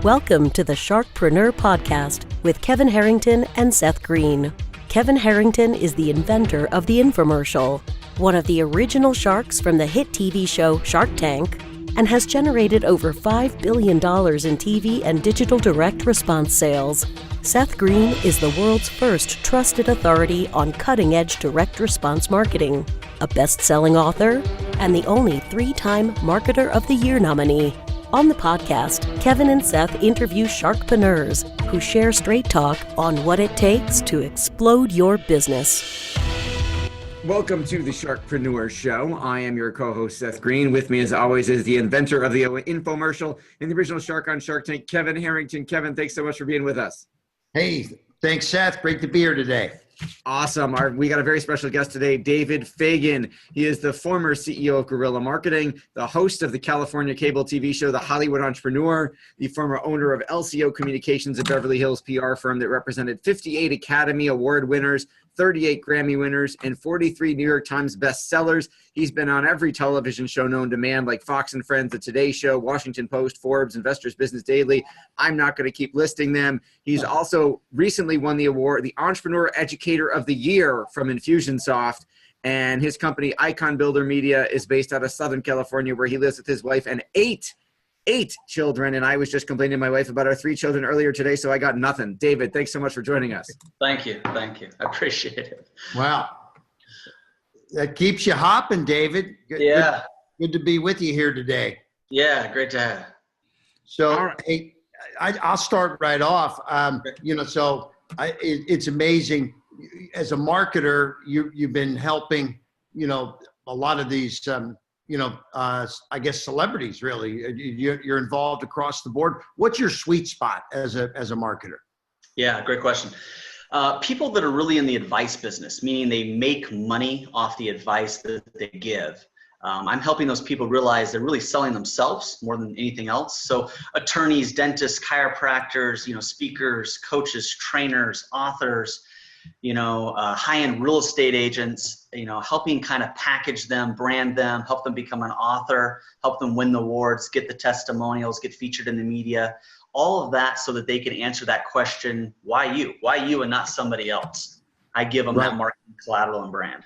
Welcome to the SharkPreneur podcast with Kevin Harrington and Seth Green. Kevin Harrington is the inventor of the infomercial, one of the original sharks from the hit TV show Shark Tank, and has generated over $5 billion in TV and digital direct response sales. Seth Green is the world's first trusted authority on cutting-edge direct response marketing, a best-selling author, and the only 3-time Marketer of the Year nominee. On the podcast, Kevin and Seth interview sharkpreneurs who share straight talk on what it takes to explode your business. Welcome to the SharkPreneur Show. I am your co-host, Seth Green. With me, as always, is the inventor of the infomercial and the original shark on Shark Tank, Kevin Harrington. Kevin, thanks so much for being with us. Hey, thanks, Seth. Great to be here today. Awesome. We got a very special guest today, David Fagan. He is the former CEO of Guerrilla Marketing, the host of the California cable TV show, The Hollywood Entrepreneur, the former owner of LCO Communications, a Beverly Hills PR firm that represented 58 Academy Award winners, 38 Grammy winners, and 43 New York Times bestsellers. He's been on every television show known to man, like Fox and Friends, The Today Show, Washington Post, Forbes, Investors Business Daily. I'm not going to keep listing them. He's also recently won the award, the Entrepreneur Educator of the Year from Infusionsoft. And his company, Icon Builder Media, is based out of Southern California, where he lives with his wife and eight children. And I was just complaining to my wife about our 3 children earlier today, so I got nothing. David, thanks so much for joining us. Thank you. I appreciate it. Wow. That keeps you hopping, David. Yeah. Good to be with you here today. Yeah, great to have you. So, All right. hey, I'll start right off. It's amazing. As a marketer, you've been helping, a lot of these, I guess celebrities, really. You're involved across the board. What's your sweet spot as a marketer? Yeah, great question. People that are really in the advice business, meaning they make money off the advice that they give. I'm helping those people realize they're really selling themselves more than anything else. So attorneys, dentists, chiropractors, speakers, coaches, trainers, authors, high-end real estate agents, helping kind of package them, brand them, help them become an author, help them win the awards, get the testimonials, get featured in the media, all of that so that they can answer that question, why you? Why you and not somebody else? I give them that marketing collateral and brand.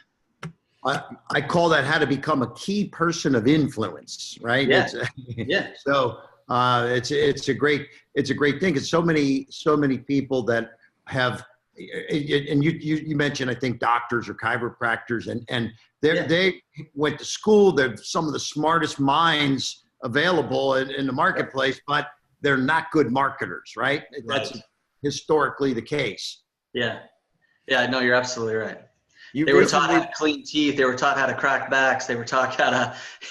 I call that how to become a key person of influence, right? Yeah. So it's a great thing. It's so many people that have, and you mentioned, I think, doctors or chiropractors, and they went to school. They're some of the smartest minds available in the marketplace, but they're not good marketers, right? That's historically the case. Yeah. No, you're absolutely right. They were taught how to clean teeth. They were taught how to crack backs. They were taught how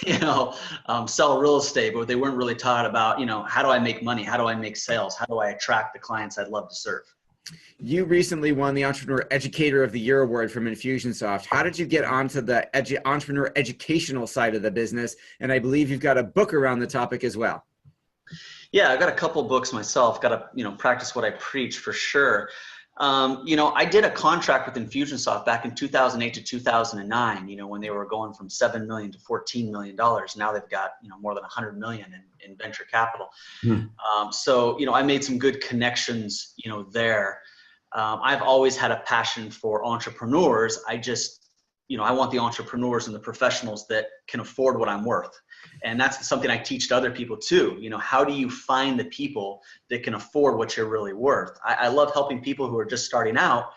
to, sell real estate, but they weren't really taught about, how do I make money? How do I make sales? How do I attract the clients I'd love to serve? You recently won the Entrepreneur Educator of the Year award from Infusionsoft. How did you get onto the entrepreneur educational side of the business? And I believe you've got a book around the topic as well. Yeah, I've got a couple books myself. Got to, practice what I preach for sure. I did a contract with Infusionsoft back in 2008 to 2009, when they were going from $7 million to $14 million. Now they've got, more than $100 million in venture capital. So, I made some good connections, there. I've always had a passion for entrepreneurs. I just, I want the entrepreneurs and the professionals that can afford what I'm worth. And that's something I teach to other people too. How do you find the people that can afford what you're really worth? I love helping people who are just starting out,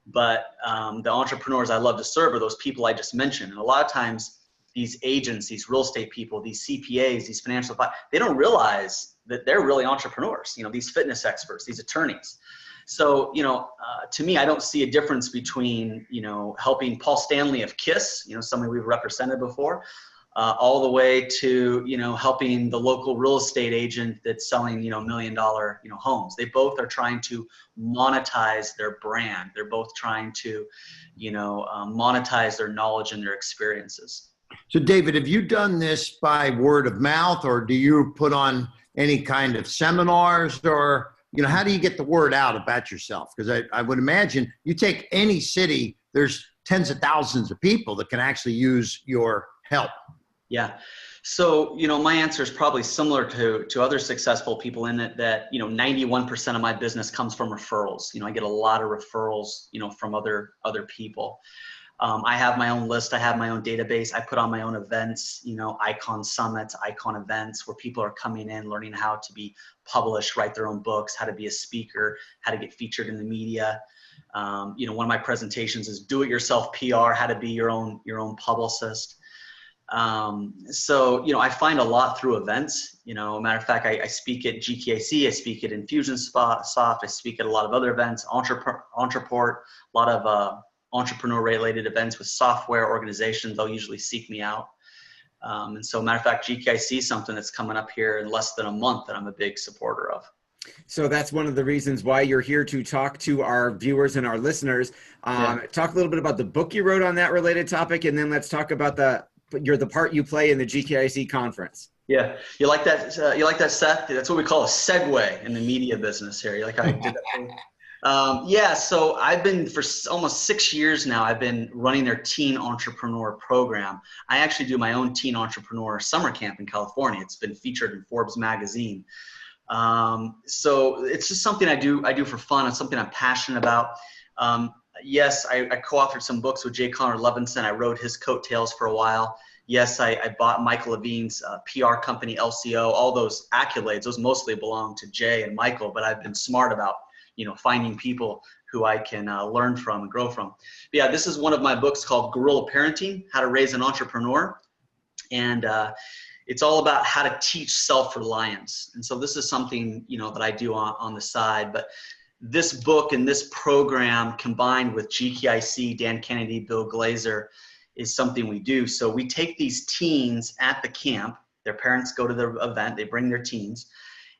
but the entrepreneurs I love to serve are those people I just mentioned. And a lot of times these agents, these real estate people, these CPAs, these financial advisors, they don't realize that they're really entrepreneurs, these fitness experts, these attorneys. So, to me, I don't see a difference between, helping Paul Stanley of KISS, somebody we've represented before, all the way to, helping the local real estate agent that's selling, $1 million, homes. They both are trying to monetize their brand. They're both trying to, monetize their knowledge and their experiences. So David, have you done this by word of mouth, or do you put on any kind of seminars, or, how do you get the word out about yourself? Because I would imagine you take any city, there's tens of thousands of people that can actually use your help. Yeah. So, my answer is probably similar to other successful people in it that, 91% of my business comes from referrals. I get a lot of referrals, from other people. I have my own list. I have my own database. I put on my own events, icon summits, icon events where people are coming in, learning how to be published, write their own books, how to be a speaker, how to get featured in the media. One of my presentations is do-it-yourself PR, how to be your own publicist. I find a lot through events. Matter of fact, I speak at GKIC, I speak at Infusionsoft, I speak at a lot of other events, Entreport, a lot of entrepreneur related events with software organizations. They'll usually seek me out. Matter of fact, GKIC is something that's coming up here in less than a month that I'm a big supporter of. So that's one of the reasons why you're here, to talk to our viewers and our listeners. Talk a little bit about the book you wrote on that related topic, and then let's talk about the part you play in the GKIC conference. Yeah, you like that? Seth? That's what we call a segue in the media business here. You like how I did that? So I've been, for almost 6 years now, I've been running their Teen Entrepreneur program. I actually do my own Teen Entrepreneur summer camp in California. It's been featured in Forbes magazine. So it's just something I do for fun. It's something I'm passionate about. Yes, I co-authored some books with Jay Connor Levinson. I wrote his coattails for a while. Yes, I bought Michael Levine's PR company, LCO. All those accolades, those mostly belong to Jay and Michael, but I've been smart about, finding people who I can learn from and grow from. But yeah, this is one of my books called Guerrilla Parenting, How to Raise an Entrepreneur. And it's all about how to teach self-reliance. And so this is something, that I do on the side. But this book and this program combined with GKIC, Dan Kennedy, Bill Glazer, is something we do. So we take these teens at the camp, their parents go to the event, they bring their teens.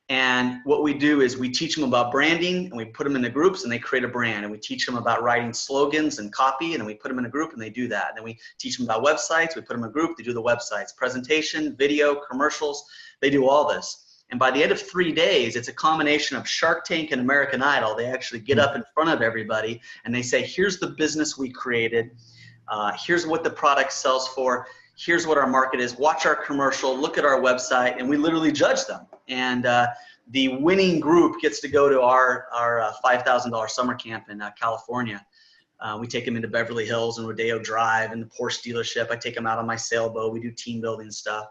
And what we do is we teach them about branding, and we put them into groups and they create a brand. And we teach them about writing slogans and copy, and then we put them in a group and they do that. And then we teach them about websites, we put them in a group, they do the websites, presentation, video, commercials, they do all this. And by the end of 3 days, it's a combination of Shark Tank and American Idol. They actually get up in front of everybody and they say, here's the business we created. Here's what the product sells for. Here's what our market is. Watch our commercial, look at our website, and we literally judge them. And the winning group gets to go to our $5,000 summer camp in California. We take them into Beverly Hills and Rodeo Drive and the Porsche dealership. I take them out on my sailboat. We do team building stuff.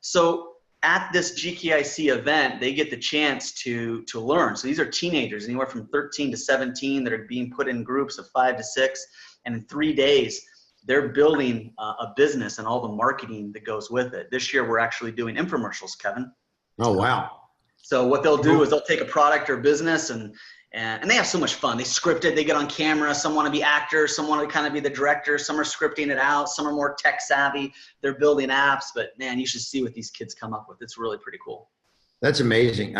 So at this GKIC event, they get the chance to learn. So these are teenagers, anywhere from 13 to 17, that are being put in groups of 5 to 6. And in 3 days, they're building a business and all the marketing that goes with it. This year, we're actually doing infomercials, Kevin. Oh, wow. So what they'll do is they'll take a product or business and they have so much fun. They script it, they get on camera. Some want to be actors, some want to kind of be the director. Some are scripting it out. Some are more tech savvy. They're building apps, but man, you should see what these kids come up with. It's really pretty cool. That's amazing.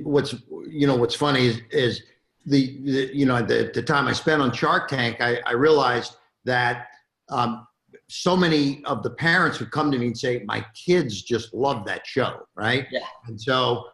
What's funny is the time I spent on Shark Tank, I realized that so many of the parents would come to me and say, my kids just love that show, right? Yeah. And so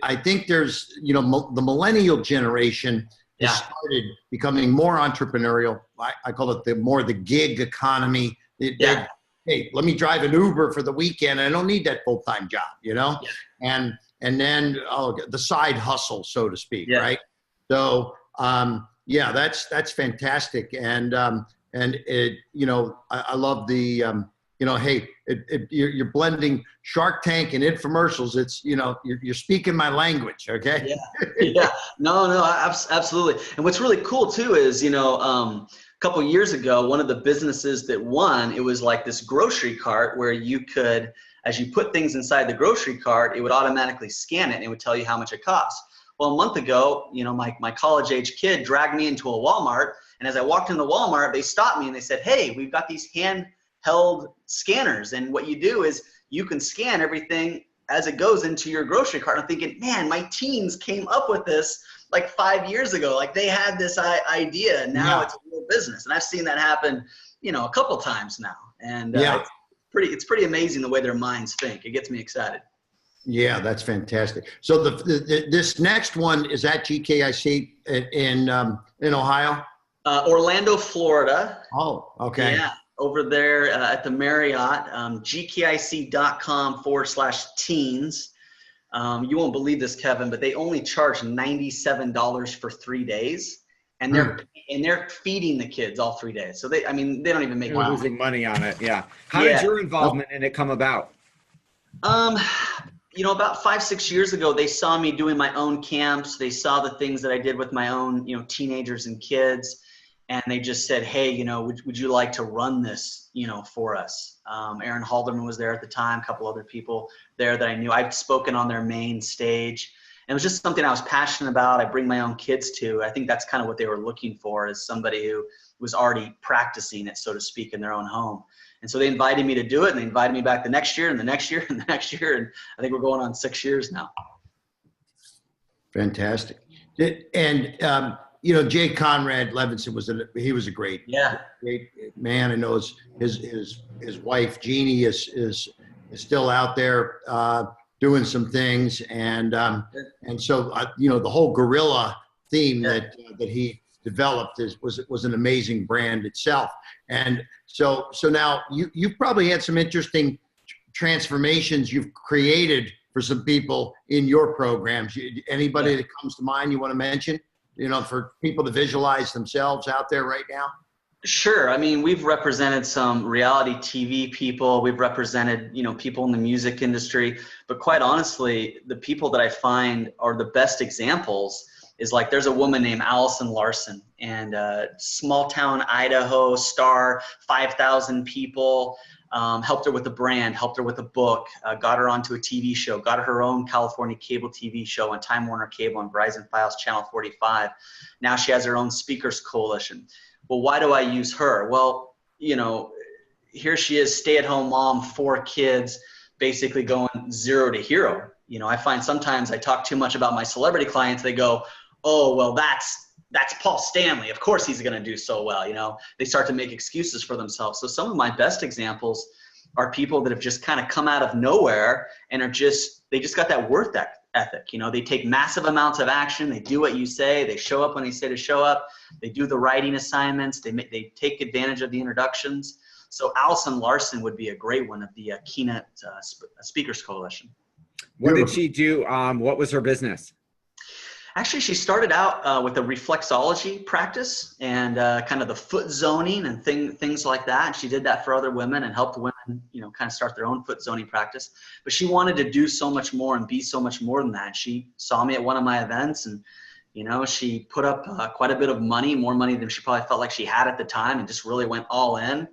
I think there's, the millennial generation has started becoming more entrepreneurial. I call it the gig economy. Hey, let me drive an Uber for the weekend. I don't need that full-time job, Yeah. And then the side hustle, so to speak, right? So, that's fantastic. And it, I love the, hey, you're blending Shark Tank and infomercials. It's, you're speaking my language. Okay. Yeah. No, absolutely. And what's really cool too is, a couple of years ago, one of the businesses that won, it was like this grocery cart where you could, as you put things inside the grocery cart, it would automatically scan it and it would tell you how much it costs. Well, a month ago, my college-age kid dragged me into a Walmart, and as I walked into Walmart, they stopped me and they said, hey, we've got these handheld scanners, and what you do is you can scan everything as it goes into your grocery cart. I'm thinking, man, my teens came up with this like 5 years ago. Like they had this idea, and now it's a real business. And I've seen that happen, a couple times now. And it's pretty amazing the way their minds think. It gets me excited. Yeah, that's fantastic. So this next one is at GKIC in Ohio? Orlando, Florida. Oh, okay. Yeah. over there at the Marriott, gkic.com/teens. You won't believe this, Kevin, but they only charge $97 for 3 days, and they're feeding the kids all 3 days. So they don't even make They're losing money on it. Yeah. How did your involvement in it come about? About 5-6 years ago, they saw me doing my own camps. They saw the things that I did with my own, teenagers and kids. And they just said, hey, would you like to run this, for us? Aaron Halderman was there at the time, a couple other people there that I knew. I'd spoken on their main stage. And it was just something I was passionate about. I bring my own kids to. I think that's kind of what they were looking for, is somebody who was already practicing it, so to speak, in their own home. And so they invited me to do it, and they invited me back the next year and the next year and the next year. And I think we're going on 6 years now. Fantastic. And, Jay Conrad Levinson was a great man. I know his wife Jeannie is still out there doing some things, and so the whole gorilla theme that he developed was an amazing brand itself. And so now you've probably had some interesting transformations you've created for some people in your programs. Anybody that comes to mind you want to mention? For people to visualize themselves out there right now? Sure. We've represented some reality TV people. We've represented, people in the music industry. But quite honestly, the people that I find are the best examples is like, there's a woman named Allison Larson, and small town Idaho star, 5,000 people. Helped her with a brand, helped her with a book, got her onto a TV show, got her own California cable TV show on Time Warner Cable and Verizon Files Channel 45. Now she has her own speakers coalition. Well, why do I use her? Well, here she is, stay-at-home mom, 4 kids, basically going 0 to hero. I find sometimes I talk too much about my celebrity clients. They go, oh, well, that's Paul Stanley. Of course he's going to do so well. They start to make excuses for themselves. So some of my best examples are people that have just kind of come out of nowhere and they just got that work ethic. They take massive amounts of action. They do what you say. They show up when they say to show up. They do the writing assignments. They take advantage of the introductions. So Allison Larson would be a great one of the Keynote Speakers Coalition. What did she do? What was her business? Actually, she started out with a reflexology practice and kind of the foot zoning and things like that. And she did that for other women and helped women, kind of start their own foot zoning practice. But she wanted to do so much more and be so much more than that. She saw me at one of my events, and she put up quite a bit of money, more money than she probably felt like she had at the time, and just really went all in.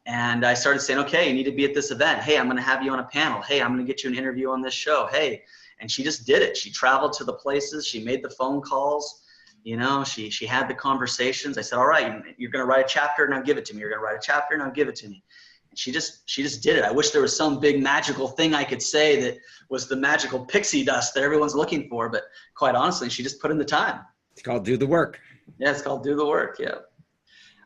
And I started saying, okay, you need to be at this event. Hey, I'm going to have you on a panel. Hey, I'm going to get you an interview on this show. Hey. And she just did it. She traveled to the places. She made the phone calls. She had the conversations. I said, all right, you're going to write a chapter, now give it to me. You're going to write a chapter, now give it to me. And she just did it. I wish there was some big magical thing I could say that was the magical pixie dust that everyone's looking for. But quite honestly, she just put in the time. It's called do the work. Yeah, it's called do the work. Yeah.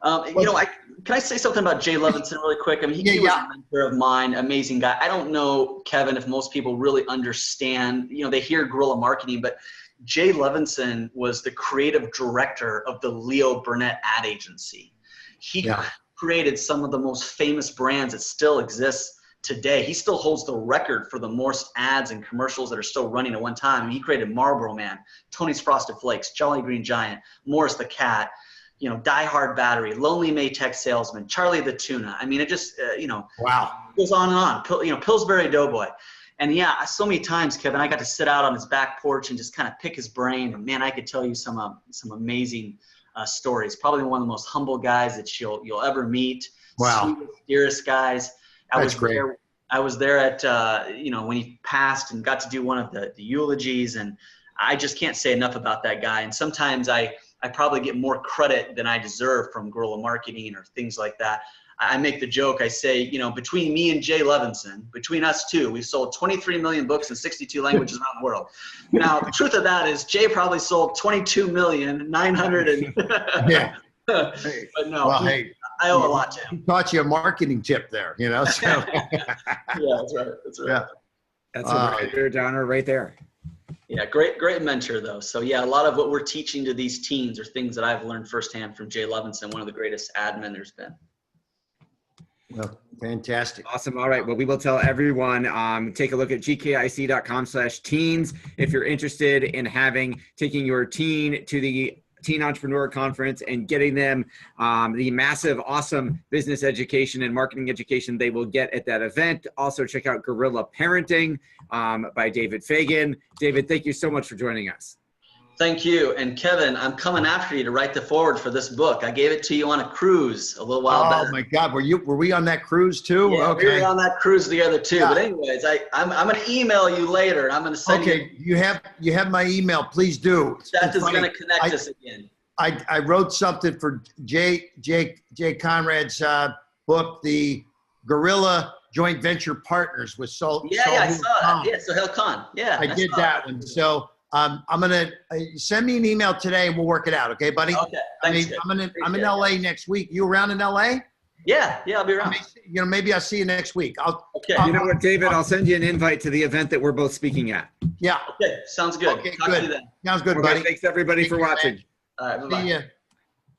Can I say something about Jay Levinson really quick? He was a mentor of mine, amazing guy. I don't know, Kevin, if most people really understand, they hear guerrilla marketing, but Jay Levinson was the creative director of the Leo Burnett ad agency. He created some of the most famous brands that still exist today. He still holds the record for the most ads and commercials that are still running at one time. He created Marlboro Man, Tony's Frosted Flakes, Jolly Green Giant, Morris the Cat, Die Hard Battery, Lonely Maytag Salesman, Charlie the Tuna. It just, wow, goes on and on. Pillsbury Doughboy. And so many times, Kevin, I got to sit out on his back porch and just kind of pick his brain. And man, I could tell you some amazing stories. Probably one of the most humble guys that you'll ever meet. Wow. Sweetest, dearest guys. That's great. I was there at, when he passed and got to do one of the eulogies. And I just can't say enough about that guy. And sometimes I probably get more credit than I deserve from guerrilla marketing or things like that. I make the joke, I say, between me and Jay Levinson, between us two, we've sold 23 million books in 62 languages around the world. Now, the truth of that is Jay probably sold 22,900,000 and yeah. But no, well, hey, I owe a lot to him. He taught you a marketing tip there, So. Yeah, that's right. That's right. Yeah. That's a downer right there. Yeah, great mentor though. So yeah, a lot of what we're teaching to these teens are things that I've learned firsthand from Jay Levinson, one of the greatest admin there's been. Well, fantastic. Awesome. All right. Well, we will tell everyone, take a look at gkic.com/teens if you're interested in taking your teen to the Teen Entrepreneur Conference and getting them the massive, awesome business education and marketing education they will get at that event. Also, check out Guerrilla Parenting by David Fagan. David, thank you so much for joining us. Thank you. And Kevin, I'm coming after you to write the forward for this book. I gave it to you on a cruise a little while back. Oh my God, were we on that cruise too? Yeah, okay. we were on that cruise together too. Yeah. But anyways, I'm going to email you later, and I'm going to send you. Okay, you have my email. Please do. That is going to connect us again. I wrote something for Jay Conrad's book, the Guerrilla Joint Venture Partners with Sol. Yeah, I saw that. Yeah, Sohail Khan. Yeah, I did that one. So I'm gonna send me an email today and we'll work it out. Okay, buddy. Okay. Thanks, I'm in LA next week. You around in LA? Yeah, I'll be around. Maybe I'll see you next week. Okay. You know what, David? I'll send you an invite to the event that we're both speaking at. Yeah. Okay, sounds good. Okay, Talk to you then. Sounds good, Okay, buddy. thanks everybody for watching. All right, bye-bye. See ya.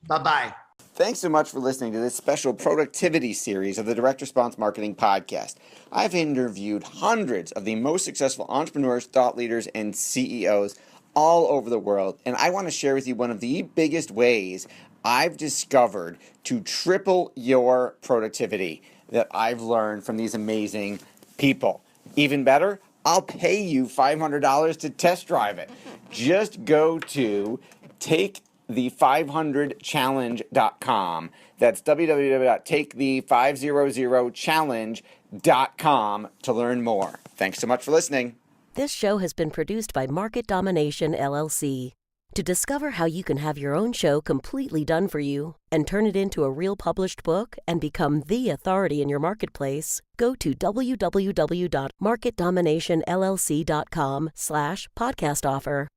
Bye-bye. Thanks so much for listening to this special productivity series of the Direct Response Marketing Podcast. I've interviewed hundreds of the most successful entrepreneurs, thought leaders, and CEOs all over the world, and I want to share with you one of the biggest ways I've discovered to triple your productivity that I've learned from these amazing people. Even better, I'll pay you $500 to test drive it. Just go to takethe500challenge.com. That's www.takethe500challenge.com to learn more. Thanks so much for listening. This show has been produced by Market Domination, LLC. To discover how you can have your own show completely done for you and turn it into a real published book and become the authority in your marketplace, go to www.marketdominationllc.com/podcast offer.